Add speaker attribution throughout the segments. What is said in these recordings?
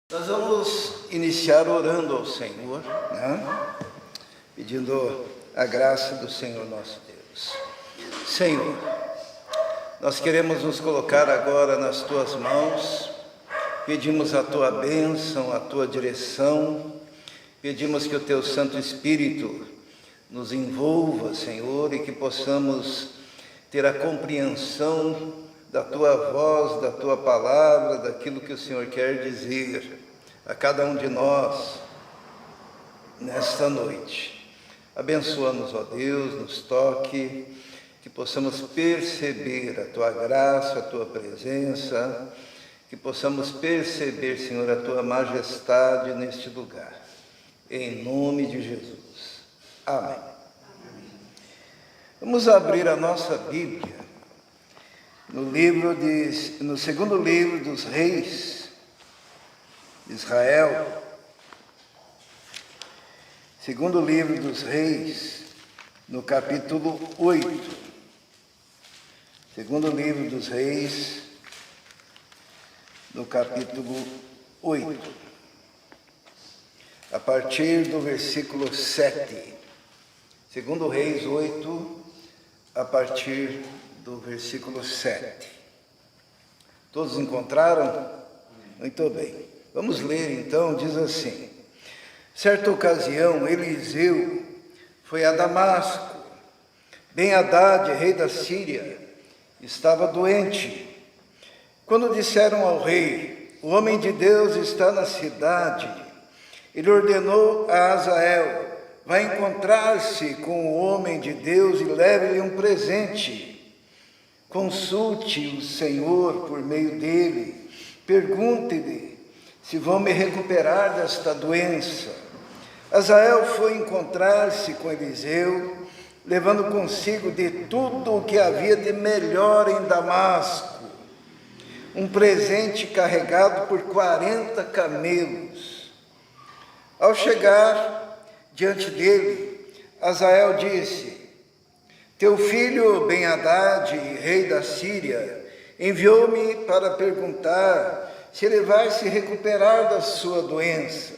Speaker 1: Nós vamos iniciar orando ao Senhor, né? Pedindo a graça do Senhor nosso Deus. Senhor, nós queremos nos colocar agora nas Tuas mãos, pedimos a Tua bênção, a Tua direção, pedimos que o Teu Santo Espírito nos envolva, Senhor, e que possamos ter a compreensão da Tua voz, da Tua palavra, daquilo que o Senhor quer dizer a cada um de nós nesta noite. Abençoa-nos, ó Deus, nos toque, que possamos perceber a Tua graça, a Tua presença, que possamos perceber, Senhor, a Tua majestade neste lugar. Em nome de Jesus. Amém. Vamos abrir a nossa Bíblia no segundo livro dos Reis de Israel, segundo livro dos Reis, no capítulo 8. Segundo livro dos Reis, no capítulo 8, a partir do versículo 7. Segundo Reis 8, a partir do versículo 7. Todos encontraram? Muito bem. Vamos ler então, diz assim: certa ocasião, Eliseu foi a Damasco. Ben-Hadad, rei da Síria, estava doente. Quando disseram ao rei: o homem de Deus está na cidade, ele ordenou a Azael: vai encontrar-se com o homem de Deus e leve-lhe um presente. Consulte o Senhor por meio dele, pergunte-lhe se vão me recuperar desta doença. Azael foi encontrar-se com Eliseu, levando consigo de tudo o que havia de melhor em Damasco, um presente carregado por 40 camelos. Ao chegar diante dele, Azael disse: teu filho Ben-Hadad, rei da Síria, enviou-me para perguntar se ele vai se recuperar da sua doença.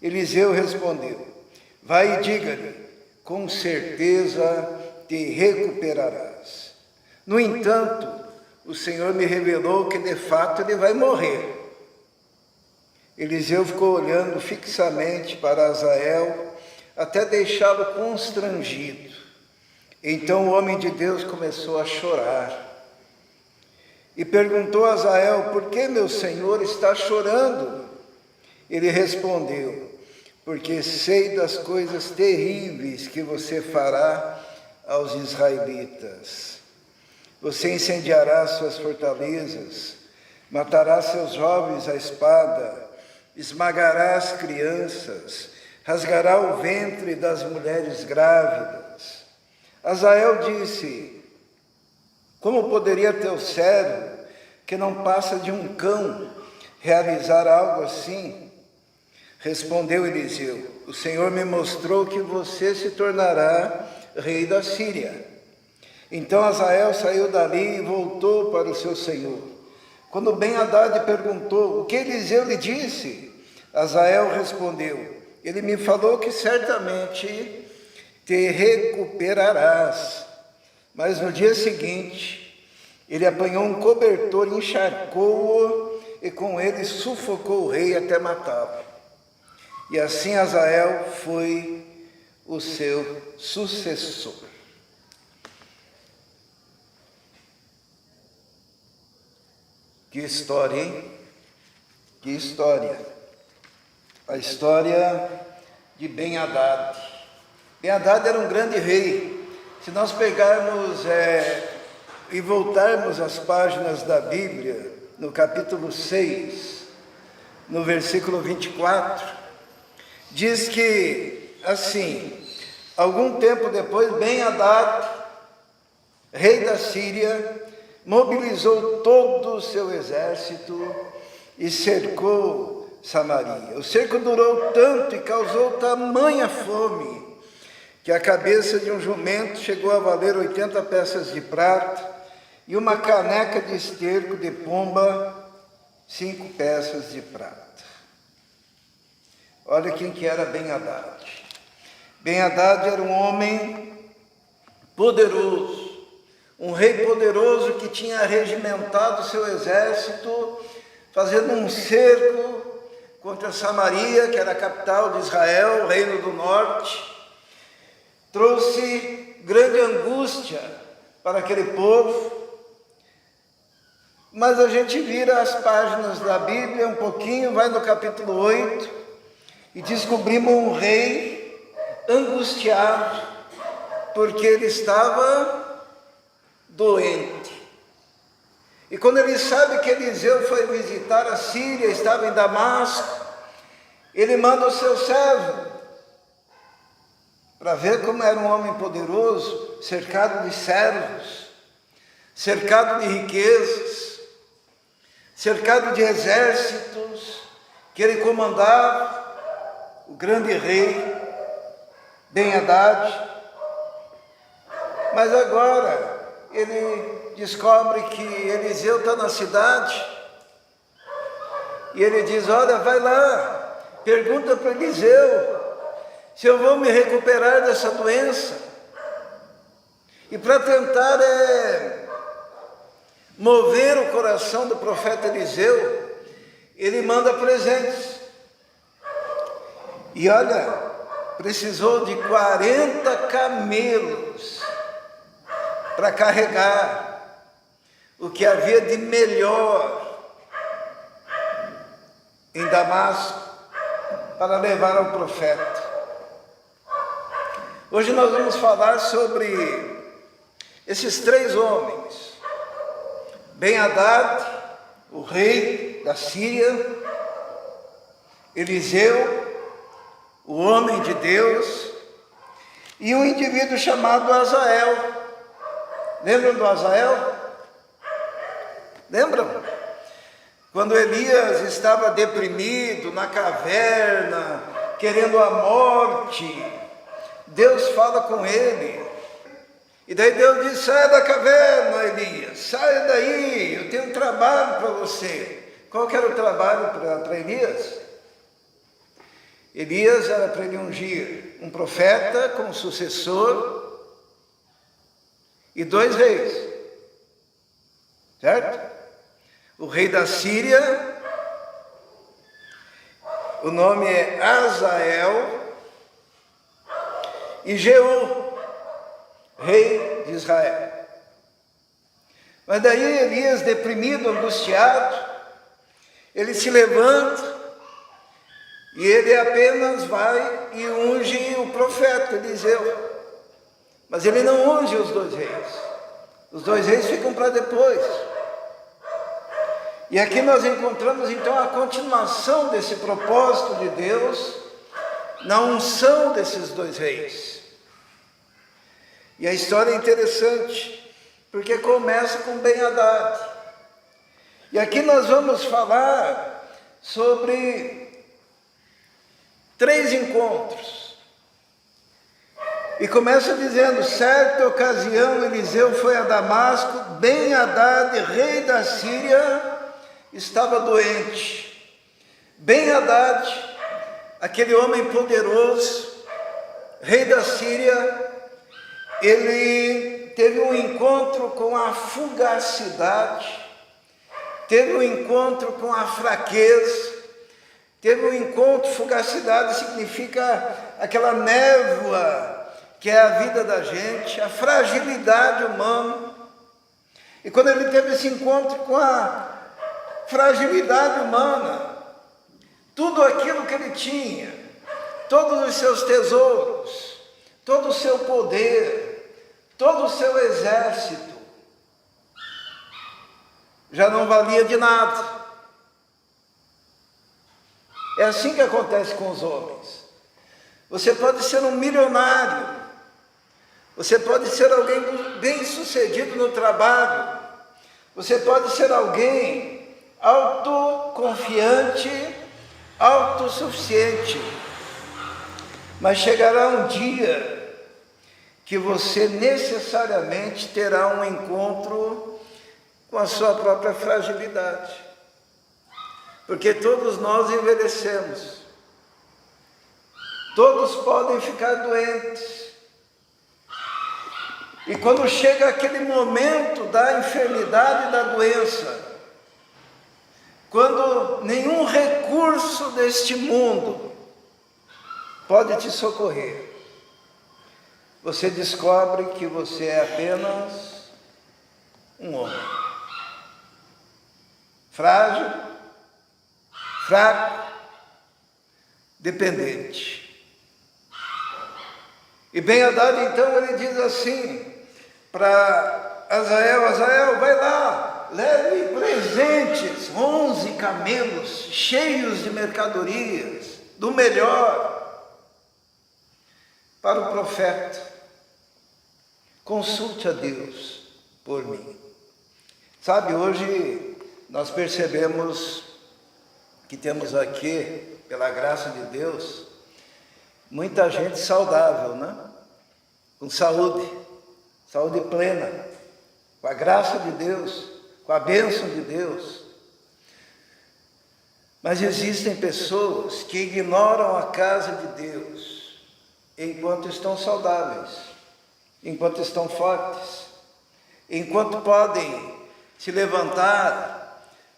Speaker 1: Eliseu respondeu: vai e diga-lhe, com certeza te recuperarás. No entanto, o Senhor me revelou que de fato ele vai morrer. Eliseu ficou olhando fixamente para Azael, até deixá-lo constrangido. Então o homem de Deus começou a chorar. E perguntou a Azael: por que meu senhor está chorando? Ele respondeu: porque sei das coisas terríveis que você fará aos israelitas. Você incendiará suas fortalezas, matará seus jovens à espada, esmagará as crianças, rasgará o ventre das mulheres grávidas. Azael disse: como poderia teu servo, que não passa de um cão, realizar algo assim? Respondeu Eliseu: o Senhor me mostrou que você se tornará rei da Síria. Então Azael saiu dali e voltou para o seu senhor. Quando Ben-Hadad perguntou: o que Eliseu lhe disse? Azael respondeu: ele me falou que certamente te recuperarás. Mas no dia seguinte, ele apanhou um cobertor, encharcou-o e com ele sufocou o rei até matá-lo. E assim Azael foi o seu sucessor. Que história, hein? Que história. A história de Ben-Hadad. Ben-Hadad era um grande rei. Se nós pegarmos e voltarmos às páginas da Bíblia, no capítulo 6, no versículo 24, diz que, assim, algum tempo depois, Ben-Hadad, rei da Síria, mobilizou todo o seu exército e cercou Samaria. O cerco durou tanto e causou tamanha fome, que a cabeça de um jumento chegou a valer 80 peças de prata, e uma caneca de esterco de pomba 5 peças de prata. Olha quem que era Ben-Hadad. Ben-Hadad era um homem poderoso, um rei poderoso que tinha regimentado seu exército, fazendo um cerco contra Samaria, que era a capital de Israel, o reino do norte. Trouxe grande angústia para aquele povo. Mas a gente vira as páginas da Bíblia um pouquinho, vai no capítulo 8, e descobrimos um rei angustiado, porque ele estava doente. E quando ele sabe que Eliseu foi visitar a Síria, estava em Damasco, ele manda o seu servo para ver como era um homem poderoso, cercado de servos, cercado de riquezas, cercado de exércitos, que ele comandava, o grande rei Ben-Hadad. Mas agora ele descobre que Eliseu está na cidade, e ele diz: olha, vai lá, pergunta para Eliseu se eu vou me recuperar dessa doença. E para tentar mover o coração do profeta Eliseu, ele manda presentes. E olha, precisou de 40 camelos para carregar o que havia de melhor em Damasco para levar ao profeta. Hoje nós vamos falar sobre esses 3 homens: Ben-Hadad, o rei da Síria; Eliseu, o homem de Deus; e um indivíduo chamado Azael. Lembram do Azael? Lembram? Quando Elias estava deprimido na caverna, querendo a morte, Deus fala com ele. E daí Deus diz: sai da caverna, Elias, sai daí, eu tenho um trabalho para você. Qual que era o trabalho para Elias? Elias era para ele ungir um profeta como sucessor e 2 reis, certo? O rei da Síria, o nome é Azael, e Jeú, rei de Israel. Mas daí Elias, deprimido, angustiado, ele se levanta e ele apenas vai e unge o profeta Eliseu. Mas ele não unge os 2 reis. Os 2 reis ficam para depois. E aqui nós encontramos então a continuação desse propósito de Deus na unção desses 2 reis. E a história é interessante, porque começa com Ben-Hadad. E aqui nós vamos falar sobre 3 encontros. E começa dizendo: certa ocasião Eliseu foi a Damasco, Ben-Hadad, rei da Síria, estava doente. Ben-Hadad, aquele homem poderoso, rei da Síria, ele teve um encontro com a fugacidade, teve um encontro com a fraqueza, teve um encontro. Fugacidade significa aquela névoa que é a vida da gente, a fragilidade humana. E quando ele teve esse encontro com a fragilidade humana, tudo aquilo que ele tinha, todos os seus tesouros, todo o seu poder, todo o seu exército, já não valia de nada. É assim que acontece com os homens. Você pode ser um milionário, você pode ser alguém bem-sucedido no trabalho, você pode ser alguém autoconfiante, autossuficiente, mas chegará um dia que você necessariamente terá um encontro com a sua própria fragilidade. porque todos nós envelhecemos. Todos podem ficar doentes. E quando chega aquele momento da enfermidade e da doença, quando nenhum recurso deste mundo pode te socorrer, você descobre que você é apenas um homem. Frágil, fraco, dependente. E Ben-Hadad, então, ele diz assim para Azael: Azael, vai lá, leve presentes, 11 camelos cheios de mercadorias, do melhor, para o profeta. Consulte a Deus por mim. Sabe, hoje nós percebemos que temos aqui, pela graça de Deus, muita gente saudável, né? Com saúde plena, com a graça de Deus, com a bênção de Deus. Mas existem pessoas que ignoram a casa de Deus enquanto estão saudáveis, enquanto estão fortes, enquanto podem se levantar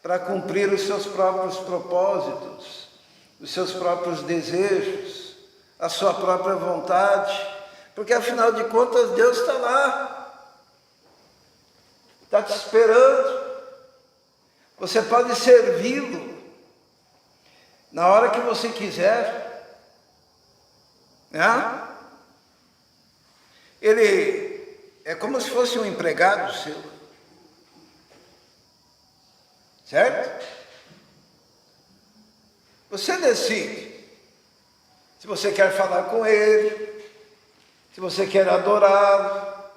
Speaker 1: para cumprir os seus próprios propósitos, os seus próprios desejos, a sua própria vontade, porque afinal de contas Deus está lá, está te esperando. Você pode servi-lo na hora que você quiser, né? Ele é como se fosse um empregado seu, certo? Você decide se você quer falar com ele, se você quer adorá-lo,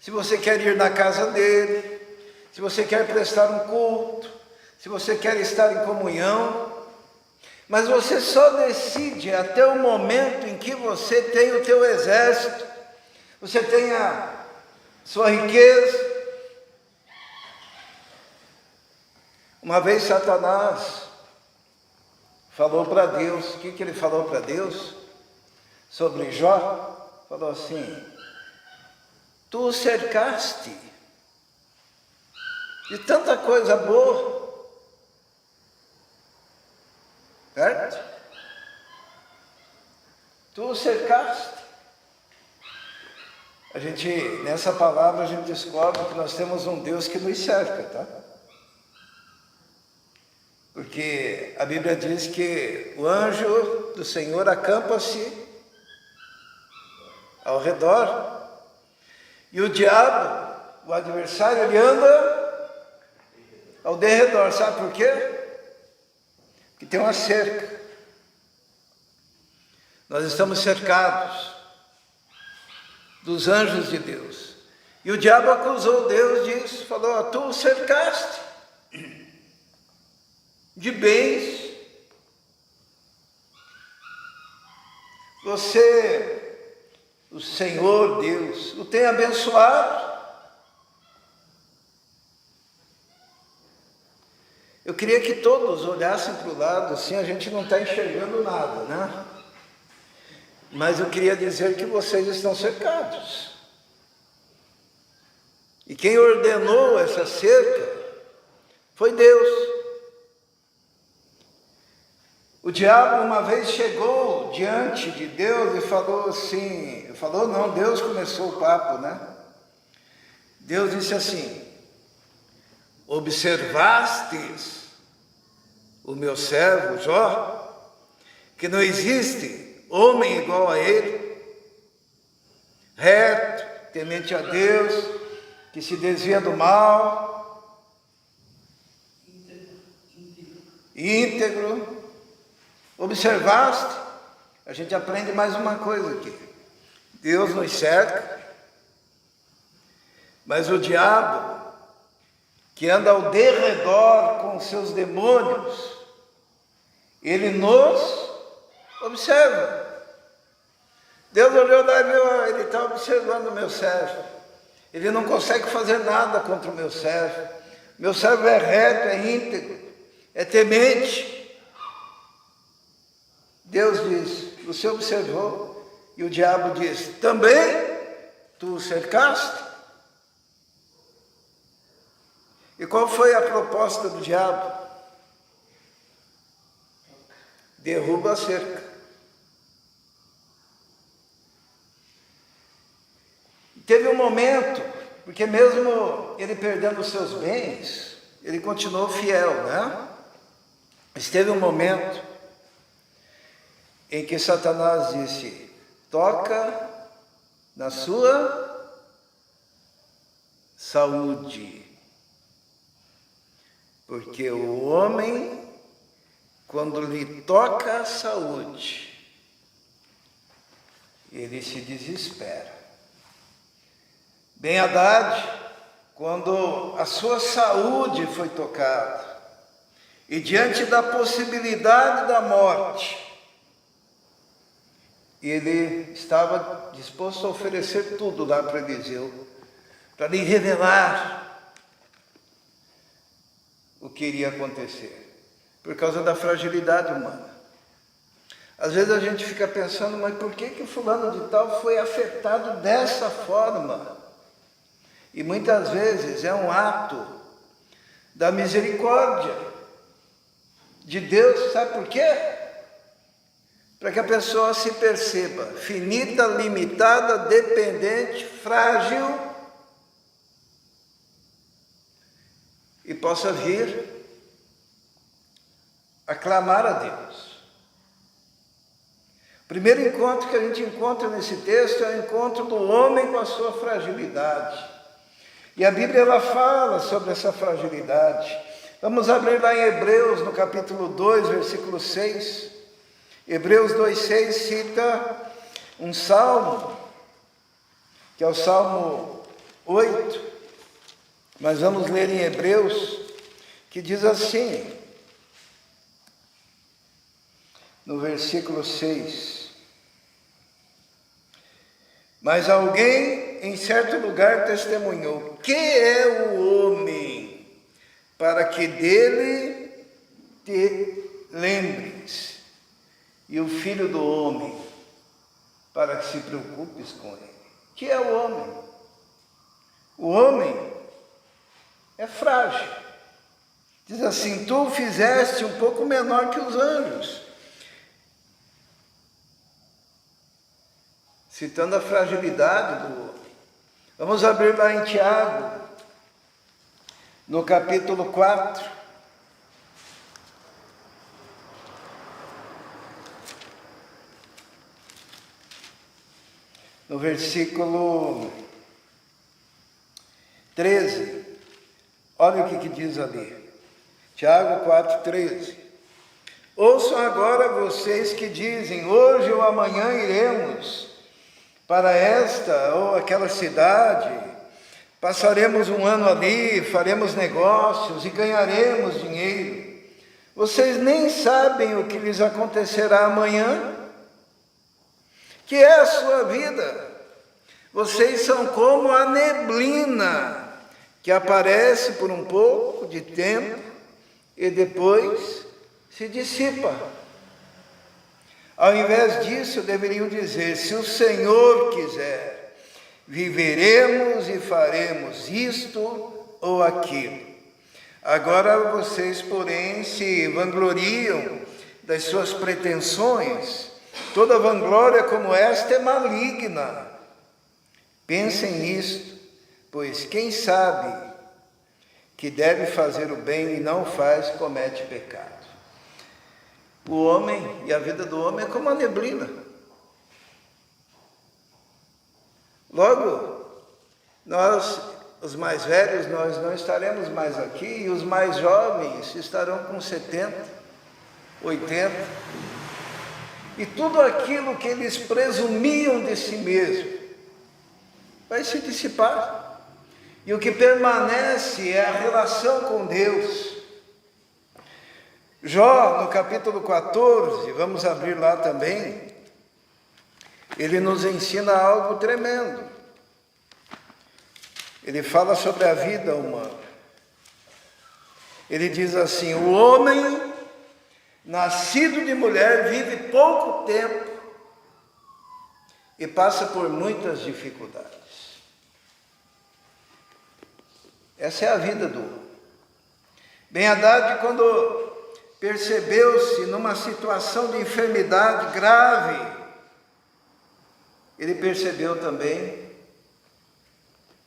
Speaker 1: se você quer ir na casa dele, se você quer prestar um culto, se você quer estar em comunhão. Mas você só decide até o momento em que você tem o teu exército, você tem a sua riqueza. Uma vez Satanás falou para Deus, o que ele falou para Deus? Sobre Jó, falou assim: tu o cercaste de tanta coisa boa, certo? Tu o cercaste. Nessa palavra a gente descobre que nós temos um Deus que nos cerca, tá? Porque a Bíblia diz que o anjo do Senhor acampa-se ao redor, e o diabo, o adversário, ele anda ao derredor. Sabe por quê? Porque tem uma cerca. Nós estamos cercados dos anjos de Deus. E o diabo acusou Deus disso, falou: tu o cercaste de bens, você, o Senhor Deus, o tem abençoado. Eu queria que todos olhassem para o lado, assim a gente não está enxergando nada, né? Mas eu queria dizer que vocês estão cercados. E quem ordenou essa cerca foi Deus. O diabo uma vez chegou diante de Deus e falou assim, Deus começou o papo, né? Deus disse assim: observastes o meu servo Jó, que não existe homem igual a ele, reto, temente a Deus, que se desvia do mal, íntegro. Observaste? A gente aprende mais uma coisa aqui. Deus nos cerca, mas o diabo, que anda ao derredor com seus demônios, ele nos observa. Deus olhou lá e viu: ele está observando o meu servo. Ele não consegue fazer nada contra o meu servo. Meu servo é reto, é íntegro. é temente. Deus diz, você observou? E o diabo diz, também tu o cercaste? E qual foi a proposta do diabo? Derruba a cerca. Teve um momento, porque mesmo ele perdendo os seus bens, ele continuou fiel, né? Mas teve um momento em que Satanás disse, toca na sua saúde. Porque o homem, quando lhe toca a saúde, ele se desespera. Ben-Hadad, quando a sua saúde foi tocada, e diante da possibilidade da morte, ele estava disposto a oferecer tudo lá para Eliseu, para lhe revelar o que iria acontecer, por causa da fragilidade humana. Às vezes a gente fica pensando, mas por que que fulano de tal foi afetado dessa forma? E muitas vezes é um ato da misericórdia de Deus, sabe por quê? Para que a pessoa se perceba finita, limitada, dependente, frágil, e possa vir a clamar a Deus. O primeiro encontro que a gente encontra nesse texto é o encontro do homem com a sua fragilidade. E a Bíblia ela fala sobre essa fragilidade. Vamos abrir lá em Hebreus, no capítulo 2, versículo 6. Hebreus 2,6 cita um salmo, que é o Salmo 8. Mas vamos ler em Hebreus, que diz assim, no versículo 6. Mas alguém em certo lugar testemunhou, que é o homem, para que dele te lembres, e o filho do homem, para que se preocupes com ele. Que é o homem? O homem é frágil. Diz assim, tu o fizeste um pouco menor que os anjos. Citando a fragilidade do homem. Vamos abrir lá em Tiago, no capítulo 4. No versículo 13. Olha o que diz ali. Tiago 4,13. Ouçam agora vocês que dizem, hoje ou amanhã iremos para esta ou aquela cidade, passaremos um ano ali, faremos negócios e ganharemos dinheiro. Vocês nem sabem o que lhes acontecerá amanhã, que é a sua vida. Vocês são como a neblina, que aparece por um pouco de tempo e depois se dissipa. Ao invés disso, deveriam dizer, se o Senhor quiser, viveremos e faremos isto ou aquilo. Agora vocês, porém, se vangloriam das suas pretensões. Toda vanglória como esta é maligna. Pensem nisto, pois quem sabe que deve fazer o bem e não faz, comete pecado. O homem e a vida do homem é como a neblina. Logo, nós, os mais velhos, nós não estaremos mais aqui, e os mais jovens estarão com 70, 80. E tudo aquilo que eles presumiam de si mesmo vai se dissipar. E o que permanece é a relação com Deus. Jó, no capítulo 14, vamos abrir lá também, ele nos ensina algo tremendo. Ele fala sobre a vida humana. Ele diz assim: o homem nascido de mulher vive pouco tempo e passa por muitas dificuldades. Essa é a vida do homem. Ben-Hadad, quando percebeu-se numa situação de enfermidade grave, ele percebeu também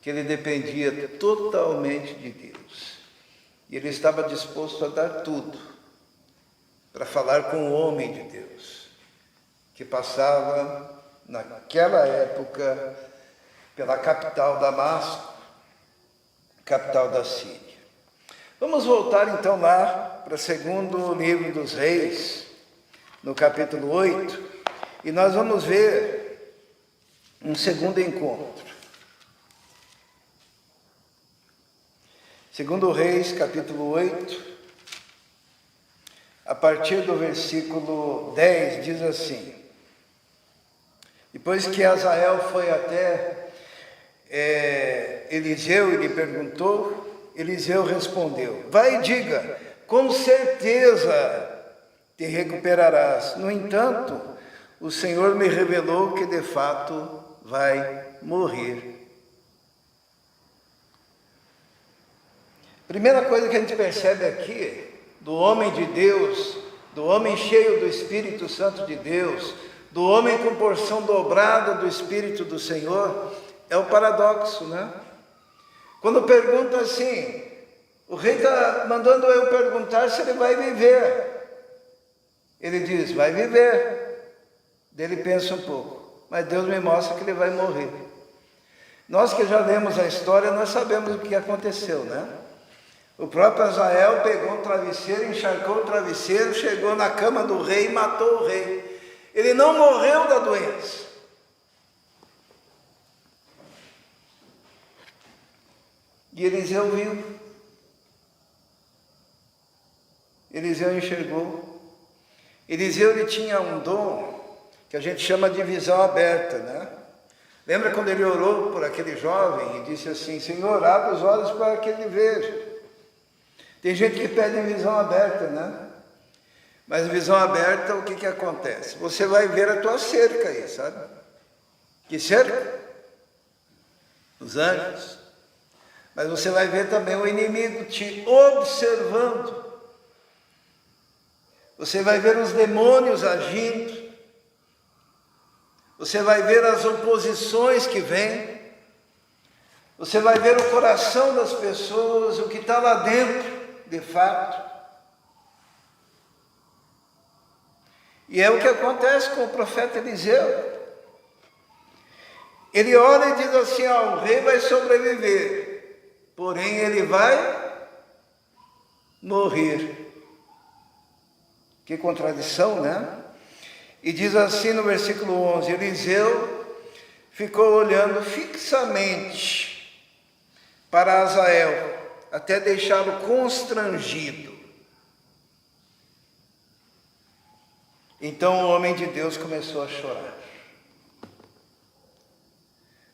Speaker 1: que ele dependia totalmente de Deus. E ele estava disposto a dar tudo para falar com o homem de Deus, que passava naquela época pela capital Damasco, capital da Síria. Vamos voltar então lá para o segundo livro dos Reis, no capítulo 8, e nós vamos ver um segundo encontro. Segundo Reis, capítulo 8, a partir do versículo 10, diz assim: depois que Azael foi até Eliseu e lhe perguntou, Eliseu respondeu: vai e diga, com certeza te recuperarás. No entanto, o Senhor me revelou que de fato vai morrer. Primeira coisa que a gente percebe aqui, do homem de Deus, do homem cheio do Espírito Santo de Deus, do homem com porção dobrada do Espírito do Senhor, é o paradoxo, né? Quando pergunta assim, o rei está mandando eu perguntar se ele vai viver. Ele diz, vai viver. Ele pensa um pouco, mas Deus me mostra que ele vai morrer. Nós que já lemos a história, nós sabemos o que aconteceu, né? O próprio Azael pegou um travesseiro, encharcou o travesseiro, chegou na cama do rei e matou o rei. Ele não morreu da doença. E Eliseu viu. Eliseu enxergou. Eliseu ele tinha um dom que a gente chama de visão aberta, né? Lembra quando ele orou por aquele jovem e disse assim, Senhor, abre os olhos para que ele veja. Tem gente que pede visão aberta, né? Mas visão aberta, o que acontece? Você vai ver a tua cerca aí, sabe? Que cerca? Os anjos. Mas você vai ver também o inimigo te observando. Você vai ver os demônios agindo. Você vai ver as oposições que vêm. Você vai ver o coração das pessoas, o que está lá dentro, de fato. E é o que acontece com o profeta Eliseu. Ele ora e diz assim, o rei vai sobreviver, porém ele vai morrer. Que contradição, né? E diz assim no versículo 11, Eliseu ficou olhando fixamente para Azael, até deixá-lo constrangido. Então o homem de Deus começou a chorar.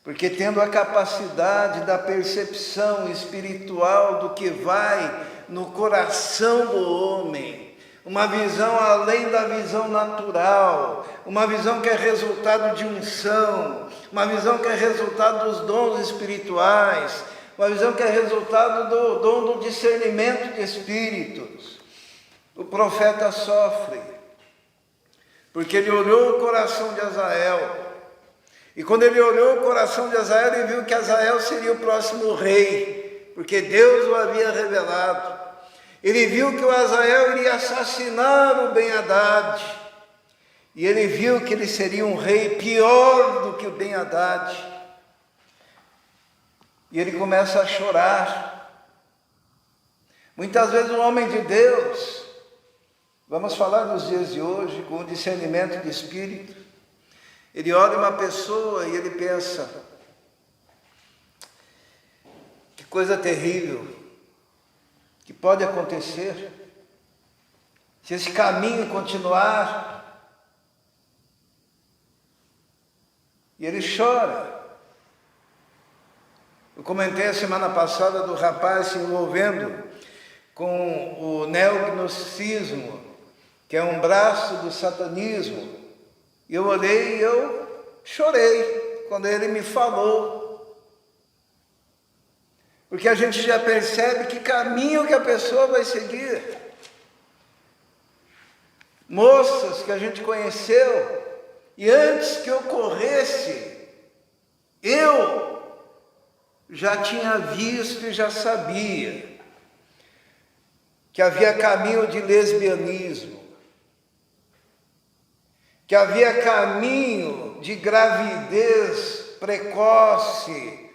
Speaker 1: Porque tendo a capacidade da percepção espiritual do que vai no coração do homem, uma visão além da visão natural, uma visão que é resultado de unção, uma visão que é resultado dos dons espirituais, uma visão que é resultado do dom do discernimento de espíritos. O profeta sofre, porque ele olhou o coração de Azael, e quando ele olhou o coração de Azael, ele viu que Azael seria o próximo rei, porque Deus o havia revelado. Ele viu que o Azael iria assassinar o Ben-Hadad, e ele viu que ele seria um rei pior do que o Ben-Hadad. E ele começa a chorar. Muitas vezes um homem de Deus, vamos falar nos dias de hoje, com o discernimento de espírito, ele olha uma pessoa e ele pensa, que coisa terrível, que pode acontecer, se esse caminho continuar, e ele chora. Eu comentei a semana passada do rapaz se envolvendo com o neognosticismo, que é um braço do satanismo. E eu olhei e eu chorei quando ele me falou. Porque a gente já percebe que caminho que a pessoa vai seguir. Moças que a gente conheceu, e antes que ocorresse, eu já tinha visto e já sabia que havia caminho de lesbianismo, que havia caminho de gravidez precoce.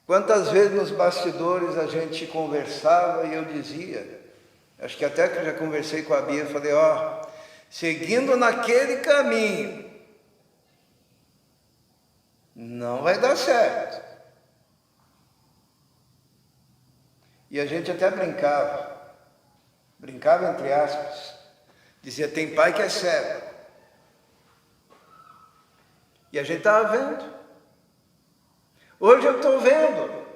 Speaker 1: Quantas vezes nos bastidores a gente conversava e eu dizia, acho que até que eu já conversei com a Bia, falei, seguindo naquele caminho, não vai dar certo. E a gente até brincava entre aspas, dizia, tem pai que é cego. E a gente estava vendo. Hoje eu estou vendo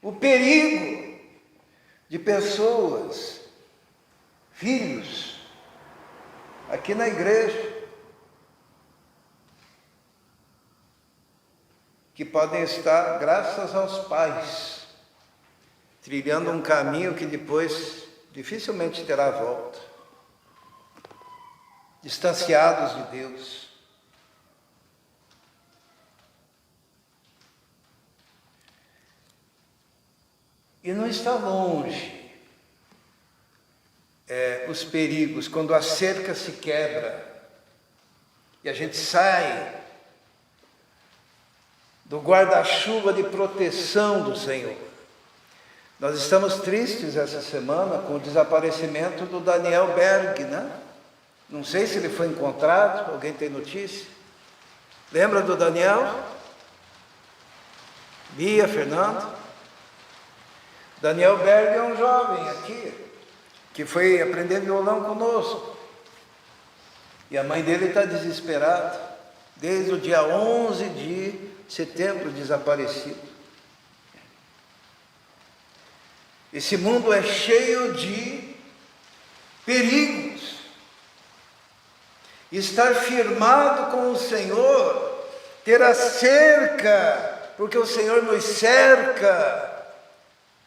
Speaker 1: o perigo de pessoas, filhos, aqui na igreja, que podem estar, graças aos pais, trilhando um caminho que depois dificilmente terá volta, distanciados de Deus. E não está longe os perigos, quando a cerca se quebra e a gente sai do guarda-chuva de proteção do Senhor. Nós estamos tristes essa semana com o desaparecimento do Daniel Berg, né? Não sei se ele foi encontrado, alguém tem notícia? Lembra do Daniel? Bia, Fernando? Daniel Berg é um jovem aqui, que foi aprender violão conosco. E a mãe dele está desesperada, desde o dia 11 de setembro, desaparecido. Esse mundo é cheio de perigos. Estar firmado com o Senhor, ter a cerca, porque o Senhor nos cerca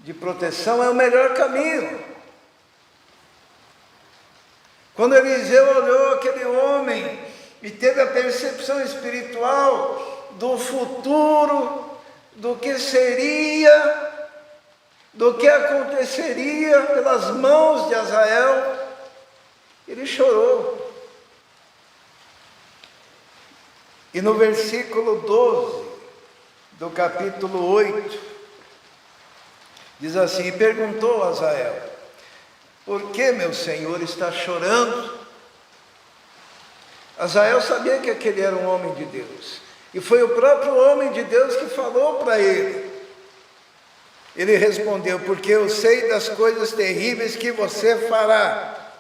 Speaker 1: de proteção, é o melhor caminho. Quando Eliseu olhou aquele homem e teve a percepção espiritual do futuro, do que seria, do que aconteceria pelas mãos de Azael, ele chorou. E no versículo 12 do capítulo 8, diz assim, e perguntou a Azael, por que meu senhor está chorando? Azael sabia que aquele era um homem de Deus, e foi o próprio homem de Deus que falou para ele. Ele respondeu, porque eu sei das coisas terríveis que você fará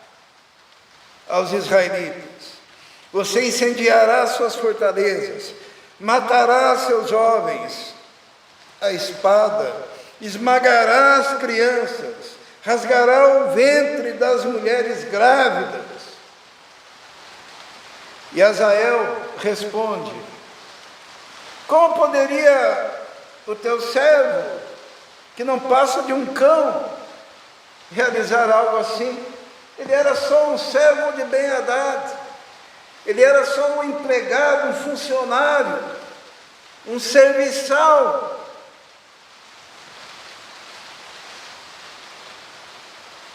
Speaker 1: aos israelitas. Você incendiará suas fortalezas, matará seus jovens, a espada, esmagará as crianças, rasgará o ventre das mulheres grávidas. E Azael responde, como poderia o teu servo, que não passa de um cão, realizar algo assim? Ele era só um servo de Ben-Hadad, ele era só um empregado, um funcionário, um serviçal.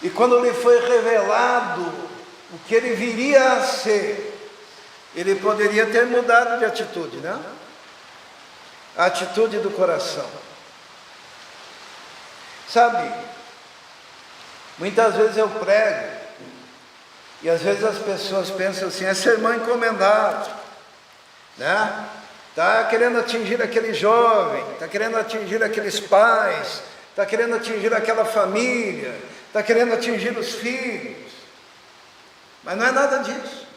Speaker 1: E quando lhe foi revelado o que ele viria a ser, ele poderia ter mudado de atitude, né? A atitude do coração. Sabe, muitas vezes eu prego, e às vezes as pessoas pensam assim, é sermão encomendado, né? Está querendo atingir aquele jovem, está querendo atingir aqueles pais, está querendo atingir aquela família, está querendo atingir os filhos. Mas não é nada disso.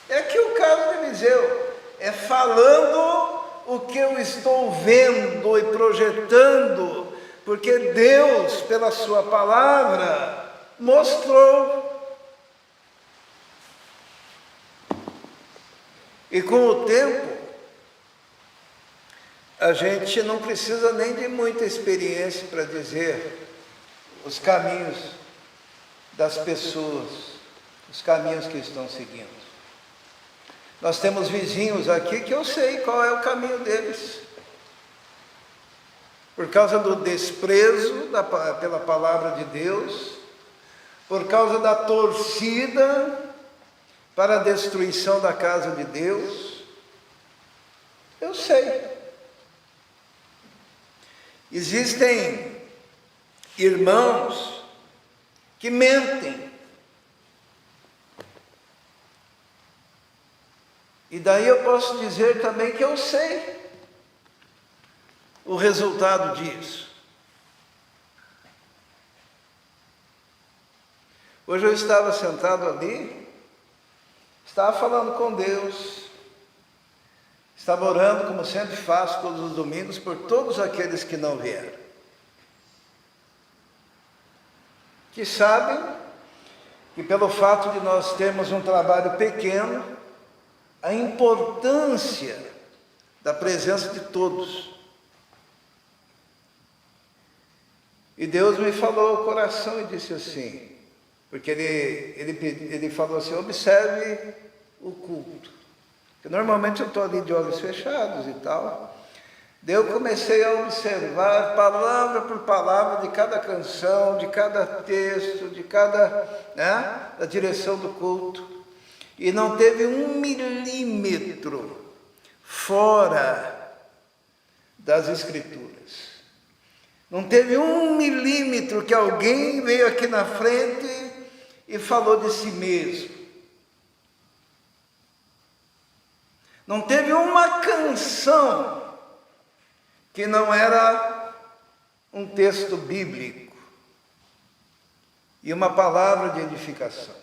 Speaker 1: É que o caso de Eliseu é falando o que eu estou vendo e projetando porque Deus, pela sua palavra, mostrou. E com o tempo, a gente não precisa nem de muita experiência para dizer os caminhos das pessoas, os caminhos que estão seguindo. Nós temos vizinhos aqui que eu sei qual é o caminho deles. Por causa do desprezo pela palavra de Deus, por causa da torcida para a destruição da casa de Deus, eu sei. Existem irmãos que mentem. E daí eu posso dizer também que eu sei o resultado disso. Hoje eu estava sentado ali, estava falando com Deus, estava orando, como sempre faço todos os domingos, por todos aqueles que não vieram, que sabem que pelo fato de nós termos um trabalho pequeno, a importância da presença de todos. E Deus me falou ao coração e disse assim, porque ele falou assim, observe o culto. Porque normalmente eu estou ali de olhos fechados e tal. Daí eu comecei a observar palavra por palavra de cada canção, de cada texto, de cada, da direção do culto. E não teve 1 milímetro fora das Escrituras. Não teve 1 milímetro que alguém veio aqui na frente e falou de si mesmo. Não teve uma canção que não era um texto bíblico e uma palavra de edificação.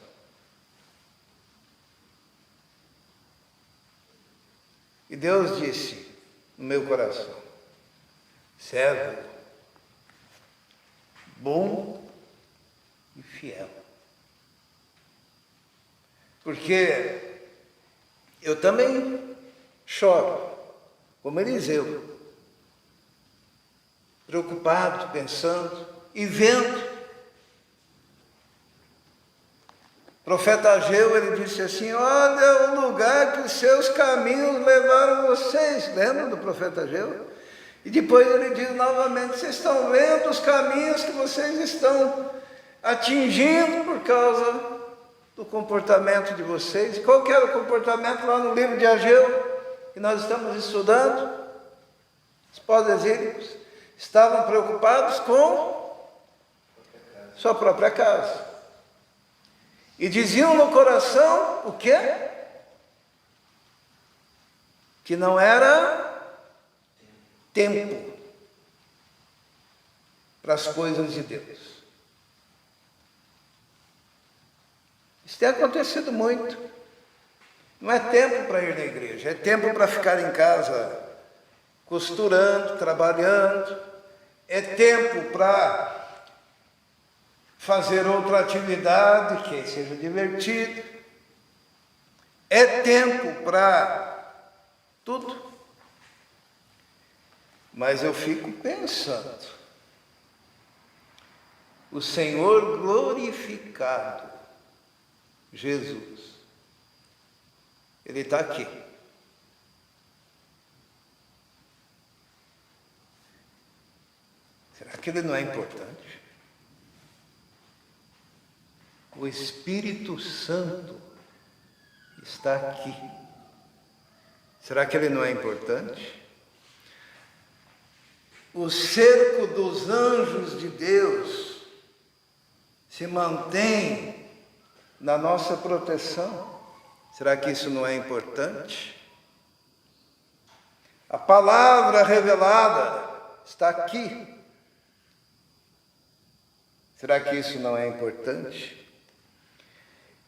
Speaker 1: E Deus disse no meu coração, servo bom e fiel. Porque eu também choro, como Eliseu, preocupado, pensando e vendo. O profeta Ageu, ele disse assim, olha o lugar que os seus caminhos levaram vocês. Lembra do profeta Ageu? E depois ele diz novamente, vocês estão vendo os caminhos que vocês estão atingindo por causa do comportamento de vocês. Qual que era o comportamento lá no livro de Ageu, que nós estamos estudando? Os pós-exílicos estavam preocupados com sua própria casa. E diziam no coração o quê? Que não era tempo para as coisas de Deus. Isso tem acontecido muito. Não é tempo para ir na igreja, é tempo para ficar em casa costurando, trabalhando, é tempo para fazer outra atividade que seja divertida, é tempo para tudo. Mas eu fico pensando, o Senhor glorificado, Jesus, Ele está aqui. Será que Ele não é importante? O Espírito Santo está aqui. Será que Ele não é importante? O cerco dos anjos de Deus se mantém na nossa proteção. Será que isso não é importante? A palavra revelada está aqui. Será que isso não é importante?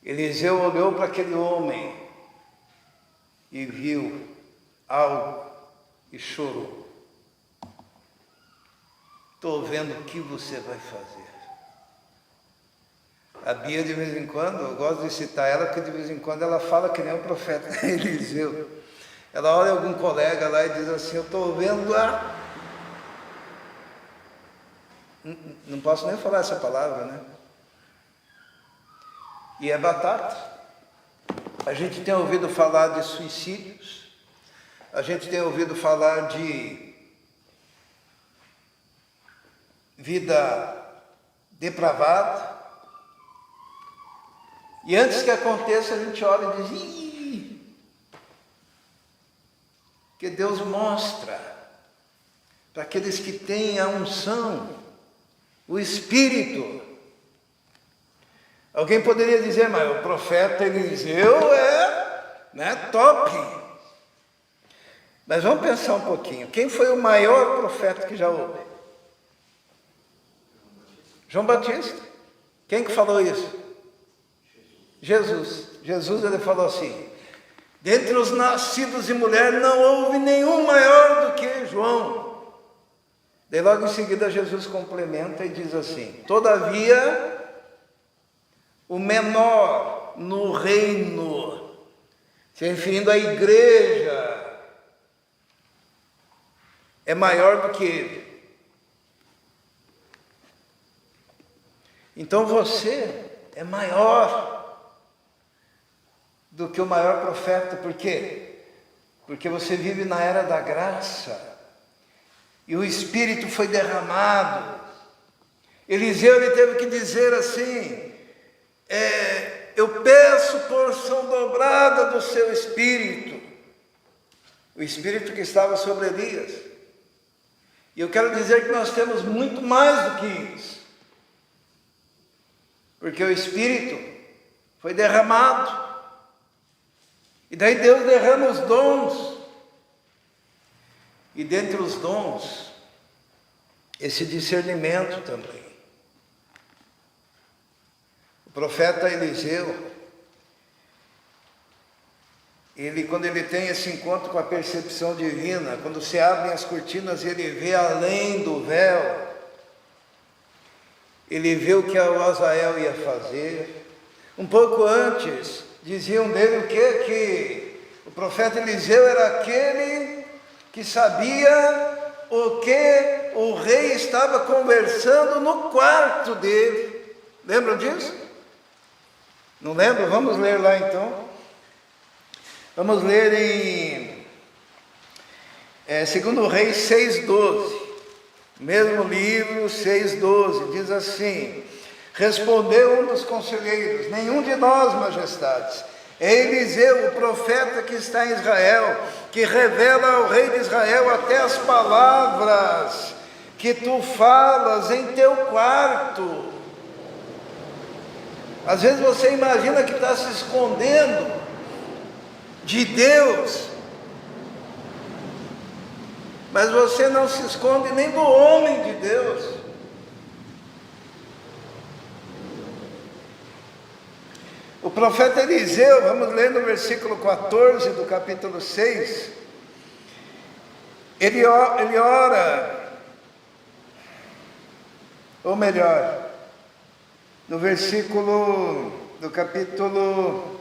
Speaker 1: Eliseu olhou para aquele homem e viu algo e chorou. estou vendo o que você vai fazer. A Bia, de vez em quando, eu gosto de citar ela, porque de vez em quando ela fala que nem o profeta Eliseu. Ela olha algum colega lá e diz assim, eu estou vendo a... Não posso nem falar essa palavra, né? E é batata. A gente tem ouvido falar de suicídios, a gente tem ouvido falar de vida depravada, e antes que aconteça a gente olha e diz, ih, que Deus mostra para aqueles que têm a unção, o Espírito. Alguém poderia dizer, mas o profeta Eliseu é top. Mas vamos pensar um pouquinho. Quem foi o maior profeta que já houve? João Batista. Quem que falou isso? Jesus. Jesus, ele falou assim, dentre os nascidos de mulher não houve nenhum maior do que João. Daí logo em seguida Jesus complementa e diz assim, todavia o menor no reino, se referindo à igreja, é maior do que ele. Então você é maior do que o maior profeta. Por quê? Porque você vive na era da graça e o Espírito foi derramado. Eliseu, ele teve que dizer assim, eu peço porção dobrada do seu Espírito, o Espírito que estava sobre Elias. E eu quero dizer que nós temos muito mais do que isso, porque o Espírito foi derramado, e daí Deus derrama os dons, e dentre os dons, esse discernimento também. O profeta Eliseu, quando ele tem esse encontro com a percepção divina, quando se abrem as cortinas, ele vê além do véu, ele vê o que Azael ia fazer. Um pouco antes, diziam dele o quê? Que o profeta Eliseu era aquele que sabia o que o rei estava conversando no quarto dele. Lembram disso? Não lembram? Vamos ler lá então. Vamos ler em 2 Reis 6,12. Mesmo livro, 6,12. Diz assim: respondeu um dos conselheiros: nenhum de nós, majestades. É Eliseu, o profeta que está em Israel, que revela ao rei de Israel até as palavras que tu falas em teu quarto. Às vezes você imagina que está se escondendo de Deus, mas você não se esconde nem do homem de Deus. O profeta Eliseu, vamos ler no versículo 14 do capítulo 6, ele ora, ou melhor, no versículo do capítulo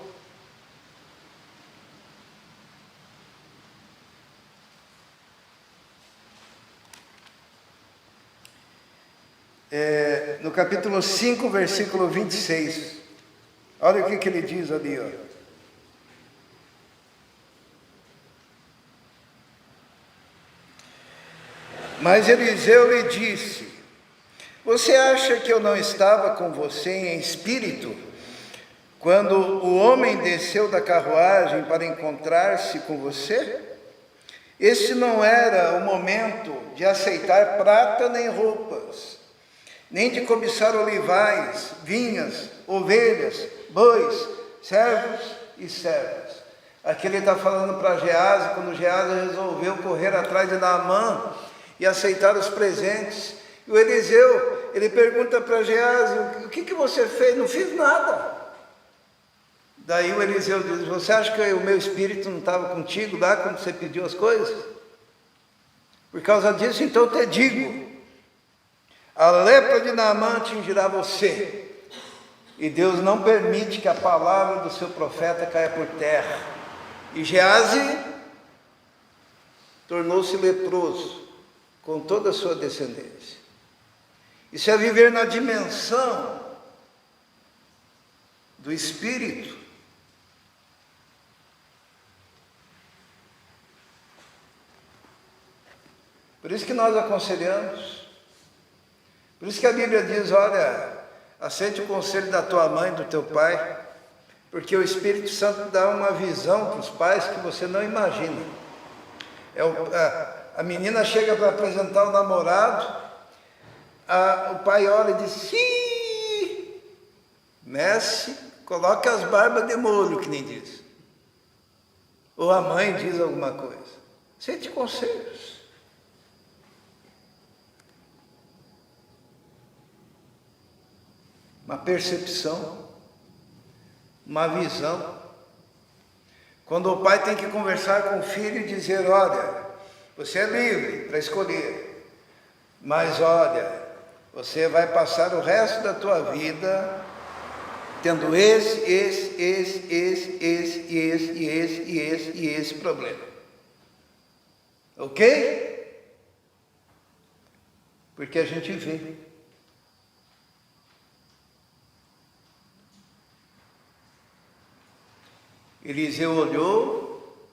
Speaker 1: no capítulo 5, versículo 26. Olha o que ele diz ali, ó. Mas Eliseu lhe disse: você acha que eu não estava com você em espírito, quando o homem desceu da carruagem para encontrar-se com você? Este não era o momento de aceitar prata nem roupas, nem de cobiçar olivais, vinhas, ovelhas, bois, servos e servas. Aqui ele está falando para Geazi, quando Geazi resolveu correr atrás de Naamã e aceitar os presentes. E o Eliseu, ele pergunta para Geazi: o que você fez? Não fiz nada. Daí o Eliseu diz: você acha que o meu espírito não estava contigo lá quando você pediu as coisas? Por causa disso, então eu te digo, a lepra de Naamã atingirá você. E Deus não permite que a palavra do seu profeta caia por terra. E Geazi tornou-se leproso com toda a sua descendência. Isso é viver na dimensão do Espírito. Por isso que nós aconselhamos. Por isso que a Bíblia diz, olha, aceite o conselho da tua mãe e do teu pai, porque o Espírito Santo dá uma visão para os pais que você não imagina. A menina chega para apresentar o namorado, o pai olha e diz, sim, Messi, coloca as barbas de molho, que nem diz. Ou a mãe diz alguma coisa. Aceite conselhos. Uma percepção, uma visão. Quando o pai tem que conversar com o filho e dizer, olha, você é livre para escolher, mas olha, você vai passar o resto da tua vida tendo esse problema. Ok? Porque a gente vê. Eliseu olhou,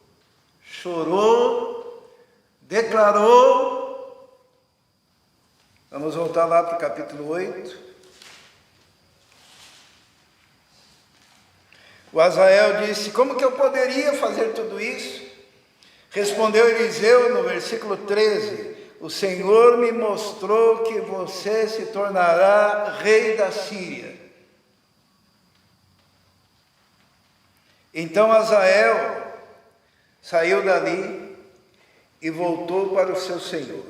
Speaker 1: chorou, declarou. Vamos voltar lá para o capítulo 8. O Azael disse, como que eu poderia fazer tudo isso? Respondeu Eliseu no versículo 13, o Senhor me mostrou que você se tornará rei da Síria. Então Azael saiu dali e voltou para o seu senhor.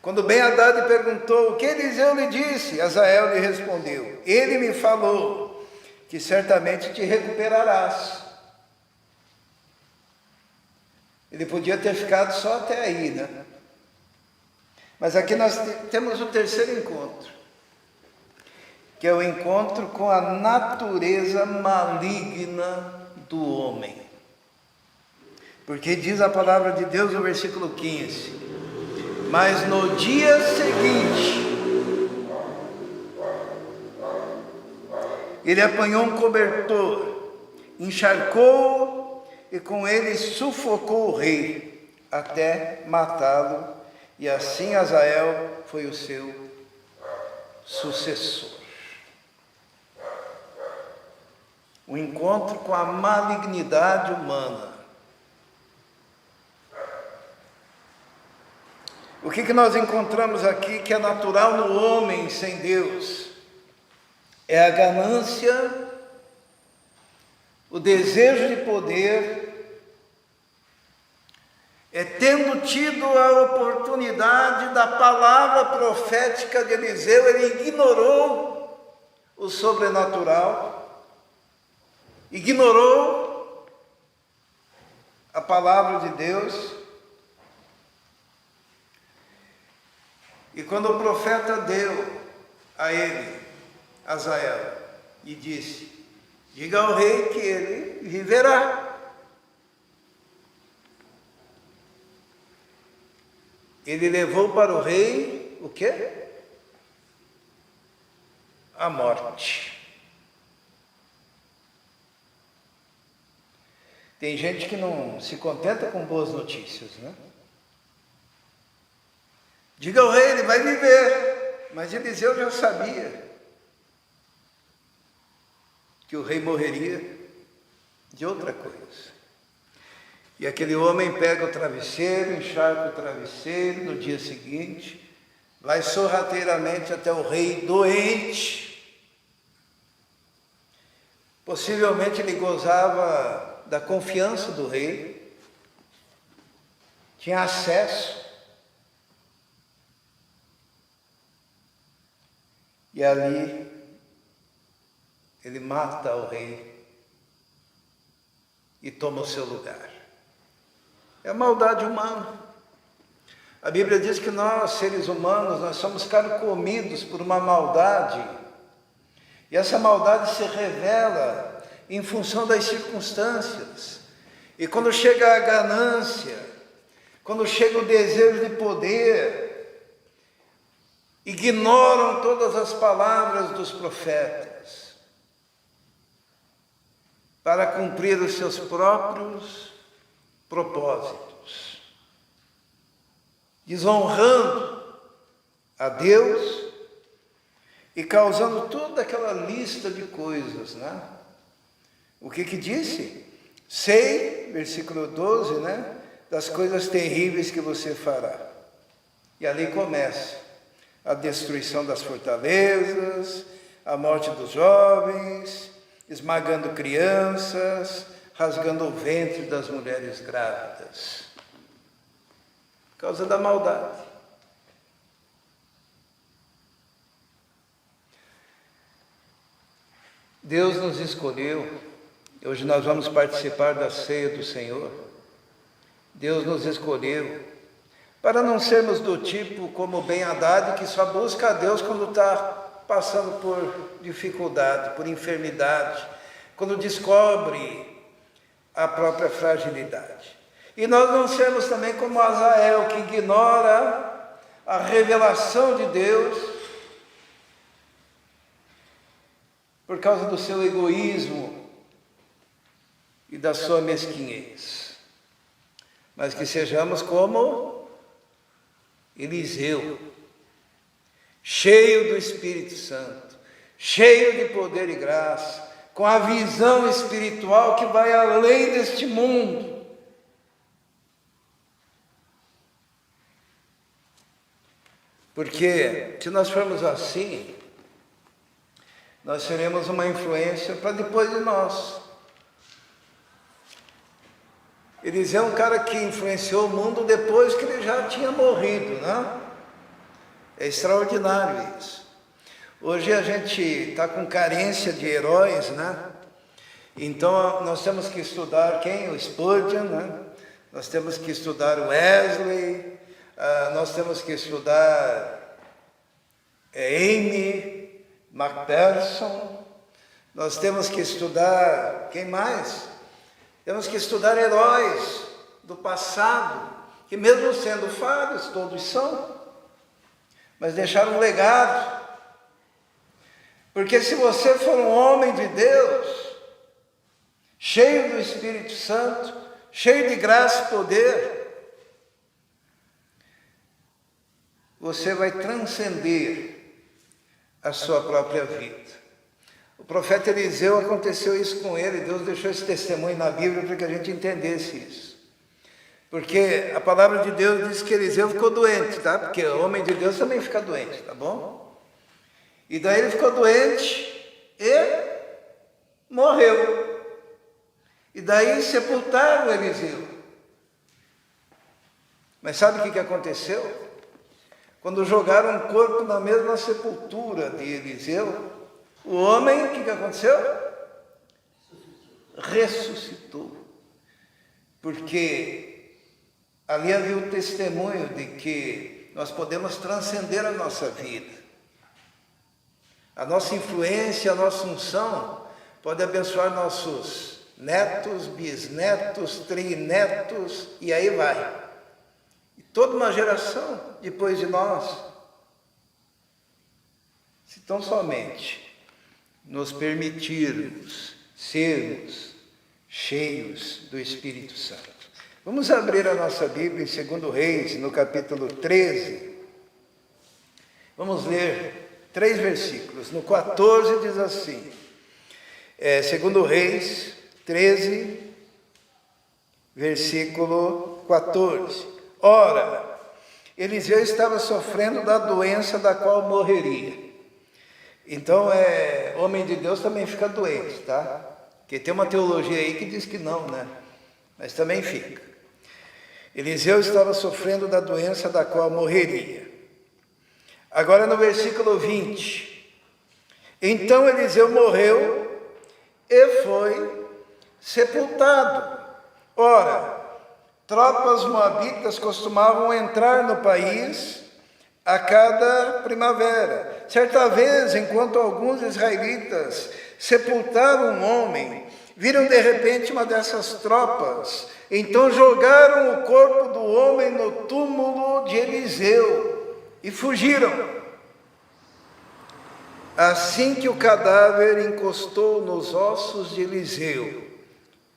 Speaker 1: Quando Ben-Hadad perguntou, o que Eliseu lhe disse? Azael lhe respondeu, ele me falou que certamente te recuperarás. Ele podia ter ficado só até aí, né? Mas aqui nós temos o terceiro encontro, que é o encontro com a natureza maligna do homem. Porque diz a palavra de Deus no versículo 15, mas no dia seguinte, ele apanhou um cobertor, encharcou e com ele sufocou o rei, até matá-lo, e assim Azael foi o seu sucessor. O encontro com a malignidade humana. O que nós encontramos aqui que é natural no homem sem Deus? É a ganância, o desejo de poder, é tendo tido a oportunidade da palavra profética de Eliseu, ele ignorou o sobrenatural, ignorou a palavra de Deus. E quando o profeta deu a ele, Azael, e disse, diga ao rei que ele viverá. Ele levou para o rei o quê? A morte. Tem gente que não se contenta com boas notícias, né? Diga ao rei, ele vai viver. Mas Eliseu já sabia que o rei morreria de outra coisa. E aquele homem pega o travesseiro, encharca o travesseiro, no dia seguinte, vai sorrateiramente até o rei doente. Possivelmente ele gozava da confiança do rei, tinha acesso. E ali ele mata o rei e toma o seu lugar. É a maldade humana. A Bíblia diz que nós, seres humanos, nós somos carcomidos por uma maldade. E essa maldade se revela em função das circunstâncias. E quando chega a ganância, quando chega o desejo de poder, ignoram todas as palavras dos profetas para cumprir os seus próprios propósitos, desonrando a Deus e causando toda aquela lista de coisas, né? O que disse? Sei, versículo 12, né? Das coisas terríveis que você fará. E ali começa a destruição das fortalezas, a morte dos jovens, esmagando crianças, rasgando o ventre das mulheres grávidas. Por causa da maldade. Deus nos escolheu. Hoje nós vamos participar da ceia do Senhor. Deus nos escolheu para não sermos do tipo como Ben-Hadad, que só busca a Deus quando está passando por dificuldade, por enfermidade, quando descobre a própria fragilidade. E nós não sermos também como Azael, que ignora a revelação de Deus por causa do seu egoísmo e da sua mesquinhez. Mas que sejamos como Eliseu, cheio do Espírito Santo, cheio de poder e graça, com a visão espiritual que vai além deste mundo. Porque se nós formos assim, nós seremos uma influência para depois de nós. Eliseu é um cara que influenciou o mundo depois que ele já tinha morrido, né? É extraordinário isso. Hoje a gente está com carência de heróis, né? Então nós temos que estudar quem? O Spurgeon, né? Nós temos que estudar o Wesley, nós temos que estudar Amy MacPherson, nós temos que estudar, quem mais? Temos que estudar heróis do passado, que mesmo sendo falhos, todos são, mas deixaram um legado. Porque se você for um homem de Deus, cheio do Espírito Santo, cheio de graça e poder, você vai transcender a sua própria vida. O profeta Eliseu, aconteceu isso com ele. Deus deixou esse testemunho na Bíblia para que a gente entendesse isso. Porque a palavra de Deus diz que Eliseu ficou doente, tá? Porque o homem de Deus também fica doente, tá bom? E daí ele ficou doente e morreu. E daí sepultaram Eliseu. Mas sabe o que aconteceu? Quando jogaram um corpo na mesma sepultura de Eliseu, o homem, o que aconteceu? Ressuscitou. Porque ali havia o testemunho de que nós podemos transcender a nossa vida. A nossa influência, a nossa unção pode abençoar nossos netos, bisnetos, trinetos, e aí vai. E toda uma geração depois de nós. Se tão somente nos permitirmos sermos cheios do Espírito Santo. Vamos abrir a nossa Bíblia em 2 Reis, no capítulo 13. Vamos ler 3 versículos. No 14 diz assim, 2 Reis 13, versículo 14. Ora, Eliseu estava sofrendo da doença da qual morreria. Então, homem de Deus também fica doente, tá? Porque tem uma teologia aí que diz que não, né? Mas também fica. Eliseu estava sofrendo da doença da qual morreria. Agora no versículo 20. Então Eliseu morreu e foi sepultado. Ora, tropas moabitas costumavam entrar no país a cada primavera. Certa vez, enquanto alguns israelitas sepultaram um homem, viram de repente uma dessas tropas, então jogaram o corpo do homem no túmulo de Eliseu e fugiram. Assim que o cadáver encostou nos ossos de Eliseu,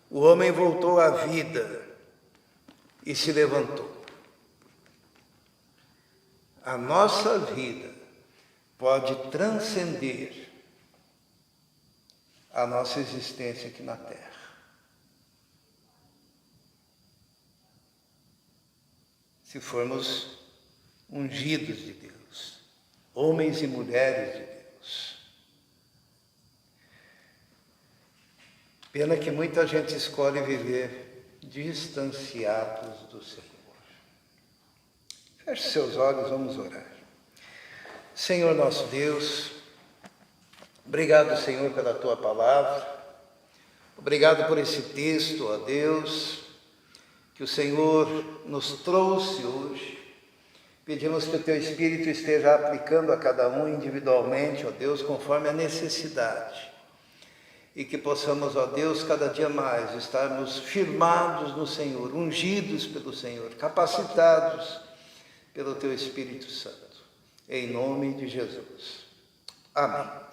Speaker 1: o homem voltou à vida e se levantou. A nossa vida pode transcender a nossa existência aqui na Terra. Se formos ungidos de Deus, homens e mulheres de Deus. Pena que muita gente escolhe viver distanciados do Senhor. Feche seus olhos, vamos orar. Senhor nosso Deus, obrigado, Senhor, pela Tua palavra. Obrigado por esse texto, ó Deus, que o Senhor nos trouxe hoje. Pedimos que o Teu Espírito esteja aplicando a cada um individualmente, ó Deus, conforme a necessidade. E que possamos, ó Deus, cada dia mais estarmos firmados no Senhor, ungidos pelo Senhor, capacitados pelo Teu Espírito Santo. Em nome de Jesus. Amém.